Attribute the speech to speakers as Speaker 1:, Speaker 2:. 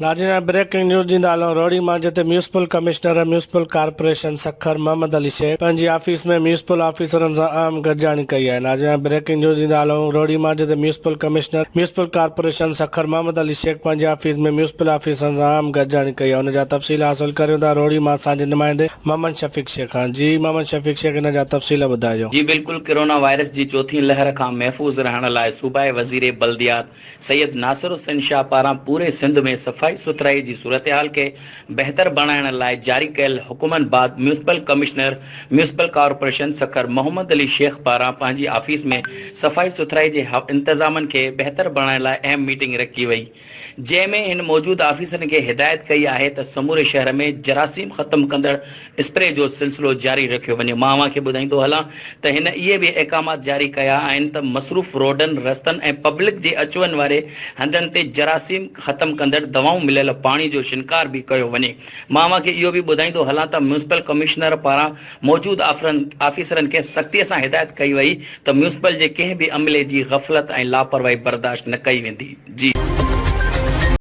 Speaker 1: नाज़रीन breaking news ॾींदा हलूं। रोहड़ी मांझि ते municipal commissioner municipal corporation Sukkur Mohammad Ali Sheikh पंहिंजी ऑफिस में म्यूनिसिपल ऑफिसरनि सां अहम गॾिजाणी कई आहे। नाज़रीन ब्रेकिंग न्यूज़ ॾींदा हलूं। रोहड़ी मांझि ते municipal commissioner municipal corporation Sukkur Mohammad Ali Sheikh पंहिंजी ऑफिस में म्यूनिसिपल ऑफिसरनि सां अहम गॾिजाणी कई आहे। हुनजा तफ़सील हासिल करियूं था रोहड़ी मां असांजे नुमाइंदे मोहम्मद शफ़ीक शेख खां। जी मोहम्मद शफ़ीक शेख, हिन जा तफ़सील ॿुधाइजो।
Speaker 2: जी बिल्कुल, कोरोना वायरस की चौथी लहर का महफूज रहने लाइ सूबाई वजीर बल्दियात सैयद नासिर हुसैन शाह पारां पूरे सिंध में सफ़ाई सुथराई की सूरत हाल के बेहतर बनाने लाइ जारी कयल हुकुमन बाद municipal commissioner municipal corporation Sukkur Mohammad Ali Sheikh पारां पंहिंजी ऑफिस में सफ़ाई सुथराई के इंतजामन के बेहतर बनाने लाइ अहम मीटिंग रखी वई, जंहिंमें इन मौजूद ऑफिसरन के हिदायत कई है त समूरे शहर में जरासीम खत्म कंदड़ स्प्रे जो सिलसिलो जारी रखियो वञे। मां अव्हांखे ॿुधाईंदो हलां त हिन इहे भी अहकामात जारी कया आहिनि त मसरूफ़ रोडन रस्तन ऐं पब्लिक जे अचवञ वारे हंधनि ते जरासीम ख़त्म कंदड़ दवाऊं मिलियल पाणी जो शिनकार भी कयो वञे। मां अव्हांखे इहो भी ॿुधाईंदो हलां त म्यूनिसिपल कमिश्नर पारां मौजूद ऑफिसरनि खे सख़्तीअ सां हिदायत कई वई त म्यूनिसिपल जे कंहिं भी अमले जी ग़फ़लत ऐं लापरवाही बर्दाश्त न कई वेंदी। जी।